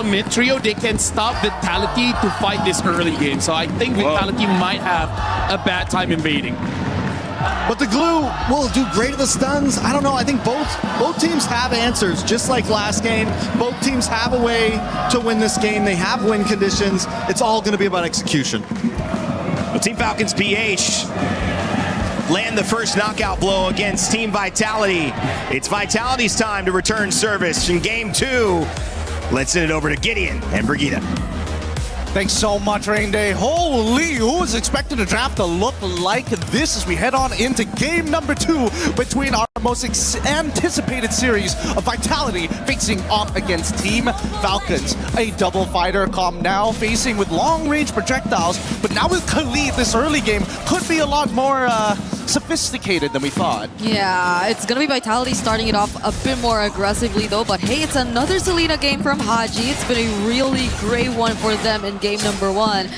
mid trio, they can stop Vitality to fight this early game. So I think Vitality might have a bad time invading. But the glue will do great at the stuns. I don't know. I think both teams have answers, just like last game. Both teams have a way to win this game. They have win conditions. It's all going to be about execution. Well, Team Falcons PH land the first knockout blow against Team Vitality. It's Vitality's time to return service in game 2. Let's send it over to Gideon and Brigida. Thanks so much, Rain Day. Holy, who was expecting the draft to look like this as we head on into game number 2 between our most anticipated series of Vitality facing off against Team Falcons. A double fighter comp now facing with long-range projectiles, but now with Khalid, this early game could be a lot more sophisticated than we thought. Yeah, it's gonna be Vitality starting it off a bit more aggressively though, but hey, it's another Selena game from Haji. It's been a really great one for them in game number 1.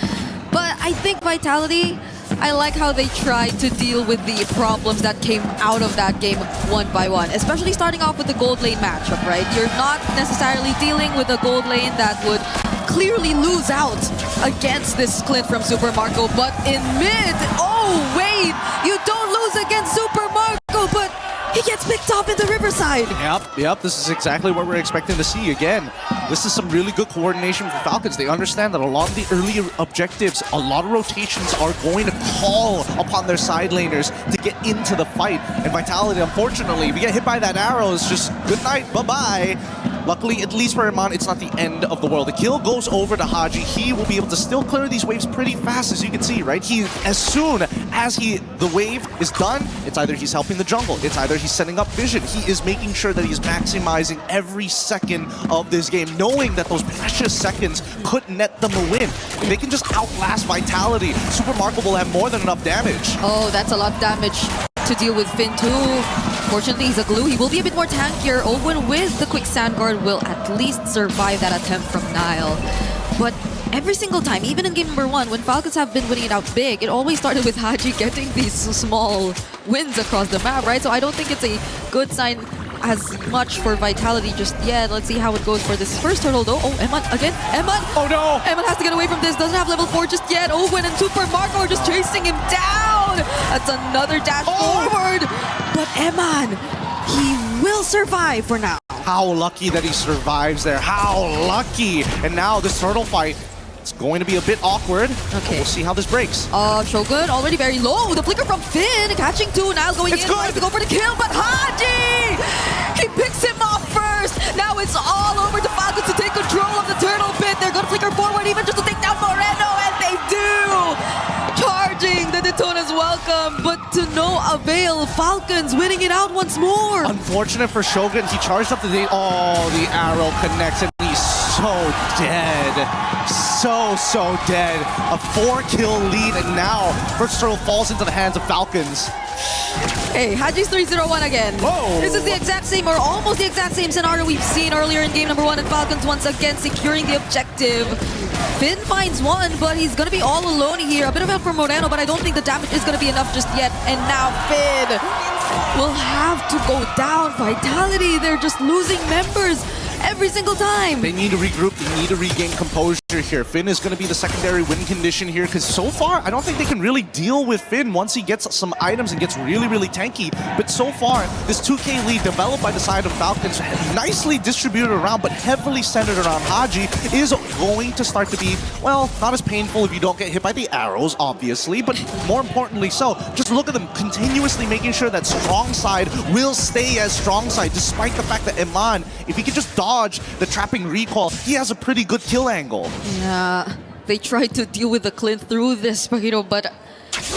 But I think Vitality, I like how they tried to deal with the problems that came out of that game one by one, especially starting off with the gold lane matchup, right? You're not necessarily dealing with a gold lane that would clearly lose out against this Clint from Super Marco, but in mid, oh wait, you don't lose against Super Marco, but he gets picked off in the Riverside. Yep, this is exactly what we're expecting to see. Again, this is some really good coordination for Falcons. They understand that a lot of the early objectives, a lot of rotations are going to call upon their side laners to get into the fight. And Vitality, unfortunately, if you get hit by that arrow, it's just good night, bye-bye. Luckily, at least for Iman, it's not the end of the world. The kill goes over to Haji. He will be able to still clear these waves pretty fast, as you can see, right? As soon as the wave is done, it's either he's helping the jungle, it's either he's setting up vision. He is making sure that he's maximizing every second of this game, knowing that those precious seconds could net them a win. If they can just outlast Vitality, Super Marco will have more than enough damage. Oh, that's a lot of damage to deal with Finn too. Fortunately, he's a glue. He will be a bit more tankier. Owen with the quick sand guard will at least survive that attempt from Nile. But every single time, even in game number 1, when Falcons have been winning it out big, it always started with Haji getting these small wins across the map, right? So I don't think it's a good sign as much for Vitality just yet. Let's see how it goes for this first turtle though. Oh, Eman again. Eman! Oh no! Eman has to get away from this. Doesn't have level 4 just yet. Owen and Super Marco are just chasing him down. That's another dash forward. But Eman, he will survive for now. How lucky that he survives there. How lucky! And now this turtle fight, it's going to be a bit awkward. Okay. We'll see how this breaks. Shogun already very low. The flicker from Finn catching 2. Now going in. Tries to go for the kill, but Haji! He picks him off first. Now it's all over to Falcons to take control of the turtle pit. They're going to flicker forward even just to take down Moreno, and they do! Charging the Daytona's welcome, but to no avail. Falcons winning it out once more. Unfortunate for Shogun. He charged up the the arrow connects and he's so dead. So dead. A 4-kill lead, and now first turtle falls into the hands of Falcons. Hey, Haji's 3-0-1 again. Whoa. This is the exact same, or almost the exact same scenario we've seen earlier in game number 1, and Falcons once again securing the objective. Finn finds one, but he's going to be all alone here. A bit of help from Moreno, but I don't think the damage is going to be enough just yet. And now Finn will have to go down. Vitality, they're just losing members every single time. They need to regroup, they need to regain composure here. Finn is going to be the secondary win condition here, because so far, I don't think they can really deal with Finn once he gets some items and gets really tanky. But so far, this 2K lead developed by the side of Falcons, nicely distributed around, but heavily centered around Haji, is going to start to be, well, not as painful if you don't get hit by the arrows, obviously, but more importantly so, just look at them continuously making sure that strong side will stay as strong side, despite the fact that Iman, if he can just dodge the trapping recall, he has a pretty good kill angle. Yeah, they tried to deal with the Clint through this, but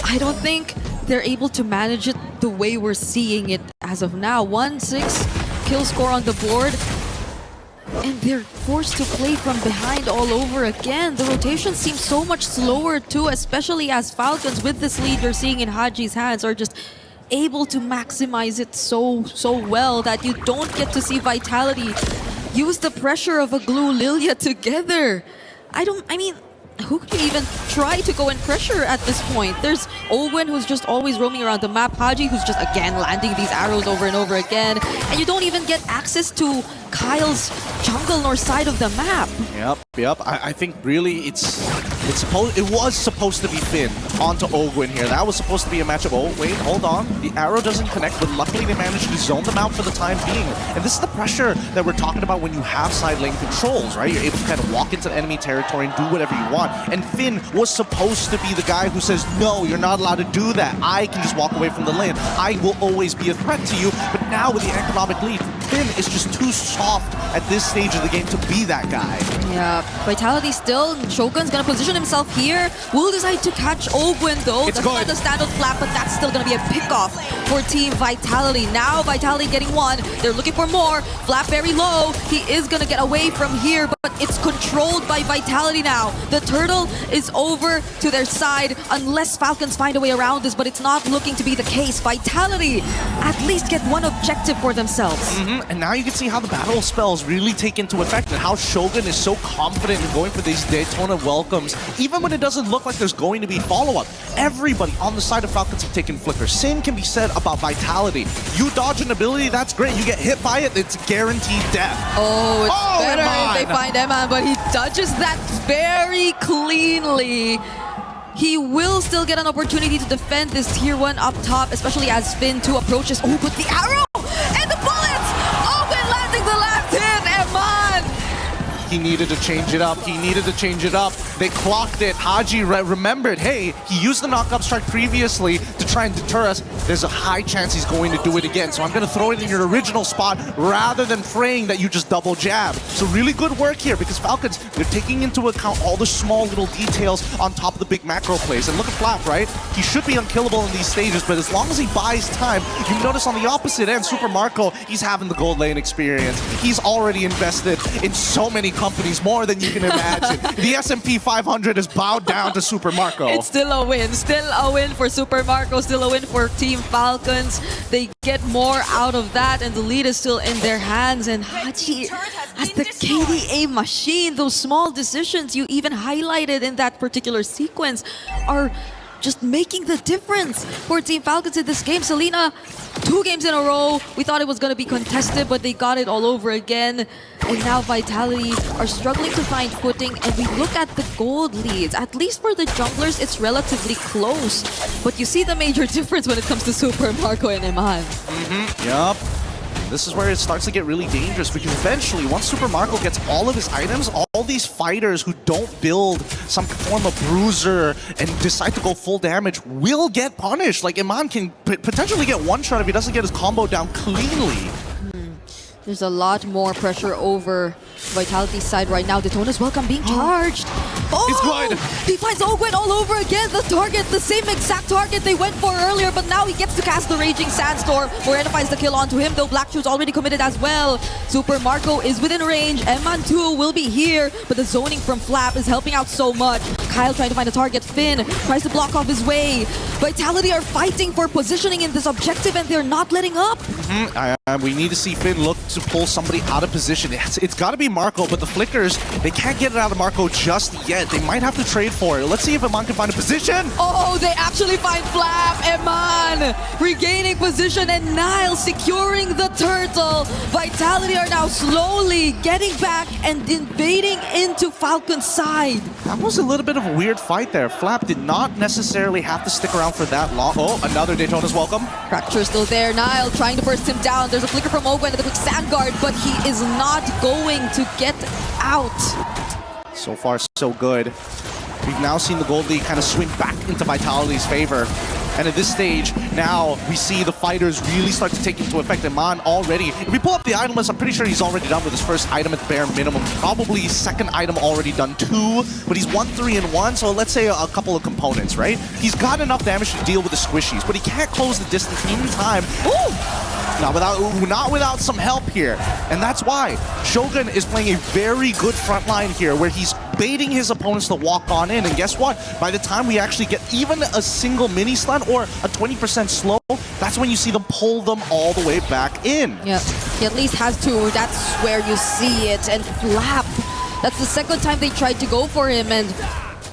I don't think they're able to manage it the way we're seeing it as of now. 1-6 kill score on the board, and they're forced to play from behind all over again. The rotation seems so much slower too, especially as Falcons, with this lead you're seeing in Haji's hands, are just able to maximize it so well that you don't get to see Vitality use the pressure of a Glue Lilia together. I mean, who could you even try to go and pressure at this point? There's Owen, who's just always roaming around the map. Haji, who's just again landing these arrows over and over again. And you don't even get access to Kyle's jungle nor side of the map. Yep. I think really it was supposed to be Finn onto Ogwin here. That was supposed to be a matchup. Oh, wait, hold on. The arrow doesn't connect, but luckily they managed to zone them out for the time being. And this is the pressure that we're talking about when you have side lane controls, right? You're able to kind of walk into enemy territory and do whatever you want. And Finn was supposed to be the guy who says, no, you're not allowed to do that. I can just walk away from the lane. I will always be a threat to you. But now with the economic lead, Finn is just too soft at this stage of the game to be that guy. Yeah, Vitality still. Shogun's gonna position himself here. Will decide to catch Ogwin though. It's that's good. not the standout flap, but that's still gonna be a pickoff for Team Vitality. Now Vitality getting one. They're looking for more. Flap very low. He is gonna get away from here, but it's controlled by Vitality now. The turtle is over to their side unless Falcons find a way around this, but it's not looking to be the case. Vitality at least get one objective for themselves. And now you can see how the battle spells really take into effect and how Shogun is so confident in going for these Daytona welcomes, even when it doesn't look like there's going to be follow-up. Everybody on the side of Falcons have taken Flicker. Same can be said about Vitality. You dodge an ability, that's great. You get hit by it, it's guaranteed death. Oh, it's better Eman. if they find Eman, but he dodges that very cleanly. He will still get an opportunity to defend this tier 1 up top, especially as Finn 2 approaches. Oh, but the arrow and the bullets! Owen landing the last hit, Eman! He needed to change it up. They clocked it. Haji remembered, hey, he used the knockup strike previously to try and deter us. There's a high chance he's going to do it again. So I'm going to throw it in your original spot rather than praying that you just double jab. So really good work here because Falcons, they're taking into account all the small little details on top of the big macro plays. And look at Flap, right? He should be unkillable in these stages, but as long as he buys time, you notice on the opposite end, Super Marco, he's having the gold lane experience. He's already invested in so many companies, more than you can imagine. The S&P 500 is bowed down to Super Marco. It's still a win. Still a win for Super Marco. Still a win for Team Falcons. They get more out of that, and the lead is still in their hands. And Haji, as the KDA machine, those small decisions you even highlighted in that particular sequence are just making the difference for Team Falcons in this game. Selena, 2 games in a row. We thought it was going to be contested, but they got it all over again. And now Vitality are struggling to find footing. And we look at the gold leads. At least for the junglers, it's relatively close. But you see the major difference when it comes to Super Marco and Eman. Yup. This is where it starts to get really dangerous because eventually, once Super Marco gets all of his items, all these fighters who don't build some form of bruiser and decide to go full damage will get punished. Like, Eman can potentially get one shot if he doesn't get his combo down cleanly. There's a lot more pressure over Vitality's side right now. Daytona's welcome being charged. Oh! He's good. He finds Ogwen all over again. The target, the same exact target they went for earlier, but now he gets to cast the Raging Sandstorm. Morena finds the kill onto him, though Black Shoe's already committed as well. Super Marco is within range. Eman 2 will be here, but the zoning from Flap is helping out so much. Kyle trying to find a target. Finn tries to block off his way. Vitality are fighting for positioning in this objective, and they're not letting up. We need to see Finn look to pull somebody out of position. It's got to be Marco, but the flickers, they can't get it out of Marco just yet. They might have to trade for it. Let's see if Eman can find a position. Oh, they actually find Flap. Eman regaining position, and Nile securing the turtle. Vitality are now slowly getting back and invading into Falcon's side. That was a little bit of a weird fight there. Flap did not necessarily have to stick around for that long. Oh, another Daytona's welcome. Fracture still there. Nile trying to burst him down. There's a flicker from Ogwen and the quick sand guard, but he is not going to get out. So far, so good. We've now seen the gold lead kind of swing back into Vitality's favor. And at this stage, now we see the fighters really start to take into effect. Eman already, if we pull up the item list, I'm pretty sure he's already done with his first item at the bare minimum. Probably second item already done too, but he's 1-3-1, so let's say a couple of components, right? He's got enough damage to deal with the squishies, but he can't close the distance in time. Ooh! Not without some help here. And that's why Shogun is playing a very good front line here, where he's baiting his opponents to walk on in. And guess what? By the time we actually get even a single mini stun or a 20% slow, that's when you see them pull them all the way back in. Yeah, he at least has to. That's where you see it. And Flap, that's the second time they tried to go for him. And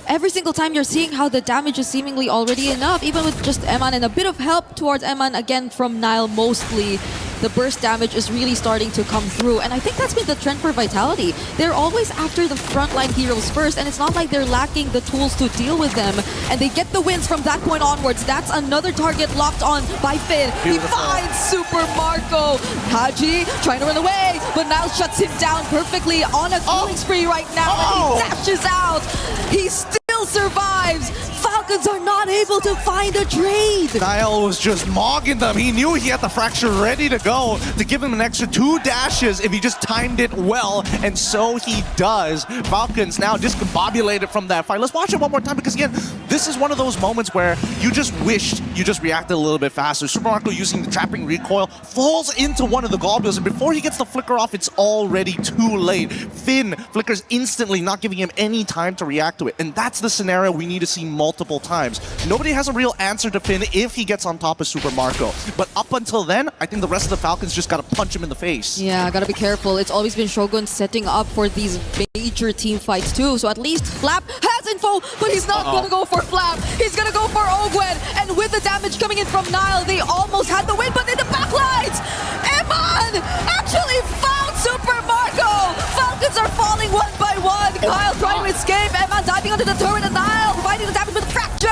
every single time you're seeing how the damage is seemingly already enough, even with just Eman and a bit of help towards Eman again from Nile mostly. The burst damage is really starting to come through, and I think that's been the trend for Vitality. They're always after the frontline heroes first, and it's not like they're lacking the tools to deal with them, and they get the wins from that point onwards. That's another target locked on by Finn. Beautiful. He finds Super Marco. Haji trying to run away, but Nile shuts him down perfectly on a killing spree right now, and he dashes out. He still survives. Falcons are not able to find a trade. Nile was just mogging them. He knew he had the fracture ready to go to give him an extra 2 dashes if he just timed it well, and so he does. Falcons now discombobulated from that fight. Let's watch it one more time because, again, this is one of those moments where you just wished you just reacted a little bit faster. Super Marco using the trapping recoil falls into one of the globules, and before he gets the flicker off, it's already too late. Finn flickers instantly, not giving him any time to react to it, and that's the scenario we need to see multiple times. Nobody has a real answer to Finn if he gets on top of Super Marco, but up until then, I think the rest of the Falcons just gotta punch him in the face. Yeah, gotta be careful. It's always been Shogun setting up for these major team fights too, so at least Flap has info, but he's not gonna go for Flap. He's gonna go for Ogwen, and with the damage coming in from Nile, they almost had the win, but in the backlines, Eman actually found Super Marco! Falcons are falling one by one. Kyle trying to escape, Eman diving onto the turret, and Nile providing the damage with the fracture!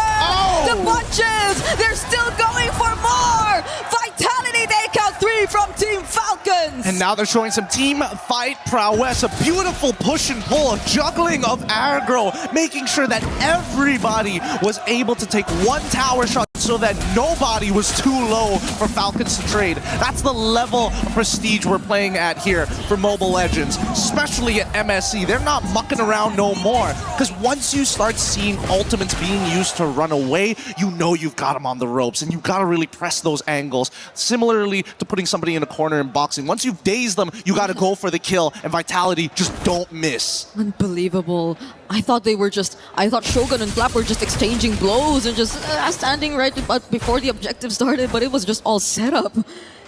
The punches! They're still going for more! Vitality take out 3 from Team Falcons! And now they're showing some team fight prowess, a beautiful push and pull, a juggling of aggro, making sure that everybody was able to take one tower shot so that nobody was too low for Falcons to trade. That's the level of prestige we're playing at here for Mobile Legends, especially at MSC. They're not mucking around no more, because once you start seeing ultimates being used to run away, you know you've got them on the ropes, and you've got to really press those angles. Similarly to putting somebody in a corner in boxing, once you've dazed them, you got to go for the kill, and Vitality just don't miss. Unbelievable. I thought Shogun and Flap were just exchanging blows and just standing right before the objective started, but it was just all set up.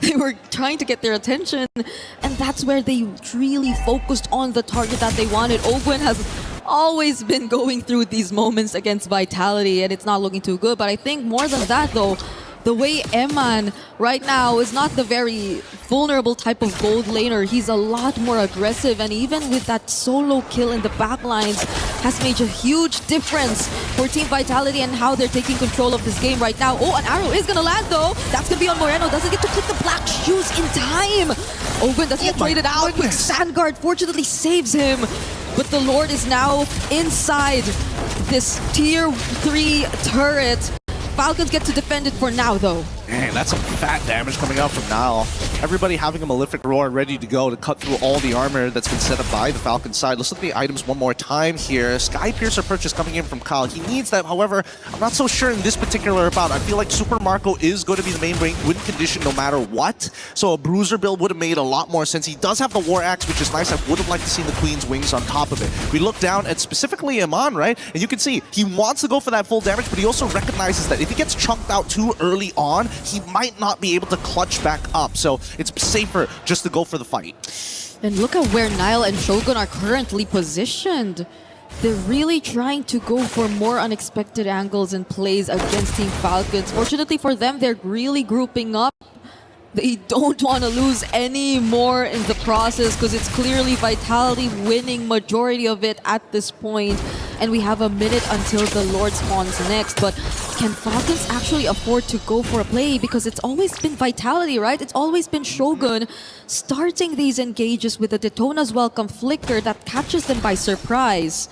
They were trying to get their attention, and that's where they really focused on the target that they wanted. Ogwen has always been going through these moments against Vitality, and it's not looking too good, but I think more than that though, the way Eman right now is not the very vulnerable type of gold laner. He's a lot more aggressive, and even with that solo kill in the backlines has made a huge difference for Team Vitality and how they're taking control of this game right now. Oh, an arrow is gonna land though. That's gonna be on Moreno. Doesn't get to click the black shoes in time. Ogwen doesn't get traded out, but Sandguard fortunately saves him. But the Lord is now inside this tier 3 turret. Falcons get to defend it for now, though. Man, that's some fat damage coming out from Nile. Everybody having a Malefic Roar ready to go to cut through all the armor that's been set up by the Falcon side. Let's look at the items one more time here. Sky Piercer purchase coming in from Kyle. He needs that, however, I'm not so sure in this particular bout. I feel like Super Marco is going to be the main win condition no matter what. So a Bruiser build would have made a lot more sense. He does have the War Axe, which is nice. I would have liked to see the Queen's Wings on top of it. We look down at specifically Iman, right? And you can see he wants to go for that full damage, but he also recognizes that if he gets chunked out too early on, he might not be able to clutch back up. So it's safer just to go for the fight. And look at where Nile and Shogun are currently positioned. They're really trying to go for more unexpected angles and plays against Team Falcons. Fortunately for them, they're really grouping up. They don't want to lose any more in the process because it's clearly Vitality winning majority of it at this point. And we have a minute until the Lord spawns next. But can Falcons actually afford to go for a play? Because it's always been Vitality, right? It's always been Shogun starting these engages with a Daytona's Welcome Flicker that catches them by surprise.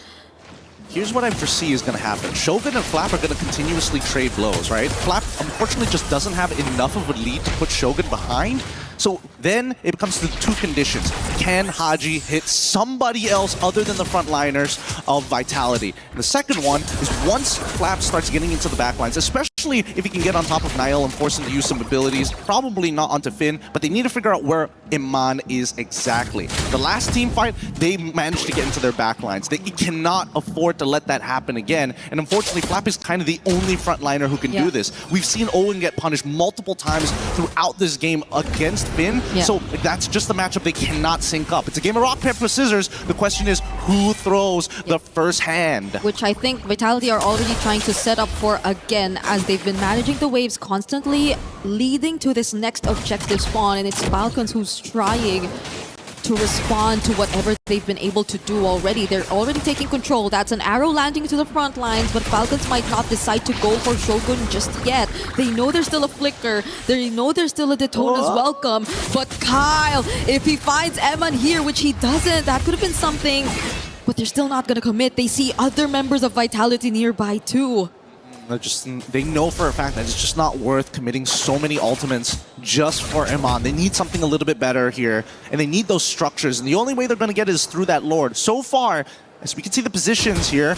Here's what I foresee is going to happen. Shogun and Flap are going to continuously trade blows, right? Flap, unfortunately, just doesn't have enough of a lead to put Shogun behind. So then it becomes the 2 conditions. Can Haji hit somebody else other than the frontliners of Vitality? And the second one is once Flap starts getting into the backlines, especially if he can get on top of Niall and force him to use some abilities, probably not onto Finn, but they need to figure out where Iman is exactly. The last team fight, they managed to get into their backlines. They cannot afford to let that happen again. And unfortunately, Flap is kind of the only frontliner who can do this. We've seen Owen get punished multiple times throughout this game against Finn. So that's just the matchup they cannot sync up. It's a game of rock, paper, scissors. The question is, who throws the first hand. Which I think Vitality are already trying to set up for again, as they've been managing the waves constantly, leading to this next objective spawn, and it's Falcons who's trying to respond to whatever they've been able to do already. They're already taking control. That's an arrow landing to the front lines, but Falcons might not decide to go for Shogun just yet. They know there's still a flicker. They know there's still a Daytona's welcome. But Kyle, if he finds Eman here, which he doesn't, that could have been something. But they're still not going to commit. They see other members of Vitality nearby too. They know for a fact that it's just not worth committing so many ultimates just for Eman. They need something a little bit better here, and they need those structures, and the only way they're going to get it is through that Lord. So far, as we can see the positions here,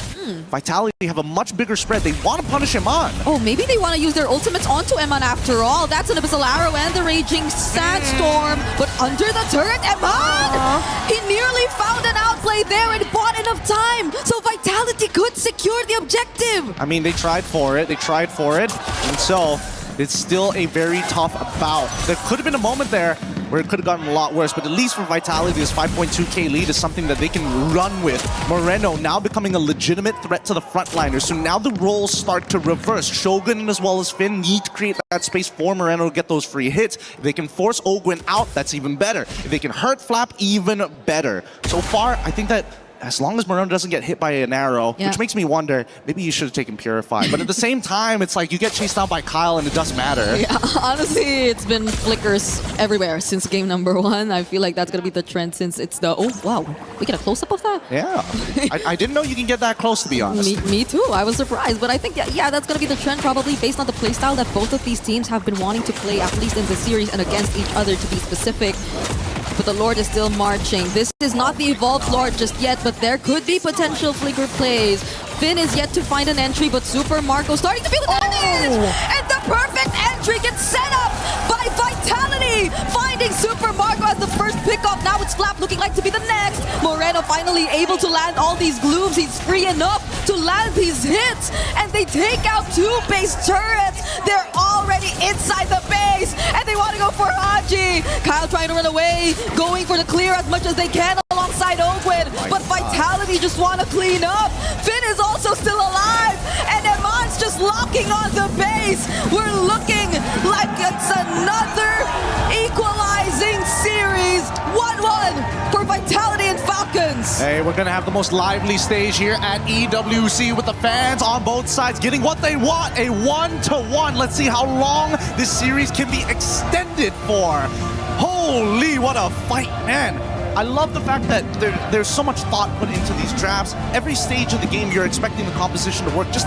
Vitality have a much bigger spread. They want to punish Eman. Oh, maybe they want to use their ultimates onto Eman after all. That's an Abyssal Arrow and the Raging Sandstorm. But under the turret, Eman! He nearly found an outplay there and bought enough time. So Vitality could secure the objective. I mean, they tried for it. And so it's still a very tough bout. There could have been a moment there where it could have gotten a lot worse, but at least for Vitality, this 5.2k lead is something that they can run with. Moreno now becoming a legitimate threat to the frontliners, so now the roles start to reverse. Shogun as well as Finn need to create that space for Moreno to get those free hits. If they can force Ogwin out, that's even better. If they can hurt Flap, even better. So far, I think that as long as Moreno doesn't get hit by an arrow, which makes me wonder, maybe you should have taken Purify. But at the same time, it's like you get chased down by Kyle and it doesn't matter. Yeah, honestly, it's been flickers everywhere since game number 1. I feel like that's going to be the trend since it's the... Oh, wow. We get a close-up of that? Yeah. I didn't know you can get that close, to be honest. Me too. I was surprised. But I think, yeah, that's going to be the trend probably based on the playstyle that both of these teams have been wanting to play, at least in the series and against each other, to be specific. But the Lord is still marching. This is not the evolved Lord just yet, but there could be potential flicker plays. Finn is yet to find an entry, but Super Marco starting to feel the damage! And the perfect entry gets set up by Vitality! Finding Super Marco as the first pickup. Now it's Flap looking like to be the next. Moreno finally able to land all these glooms. He's free enough to land these hits. And they take out 2 base turrets. They're already inside the base. And they want to go for Haji. Kyle trying to run away, going for the clear as much as they can alongside Ogwin. But Vitality just want to clean up. Finn is also still alive. And Eman's just locking on the base. We're looking like it's another equalizing series. 1-1 for Vitality and Falcons. Hey, we're going to have the most lively stage here at EWC with the fans on both sides getting what they want, a 1-1. Let's see how long this series can be extended for. Holy, what a fight, man. I love the fact that there's so much thought put into these drafts. Every stage of the game, you're expecting the composition to work just a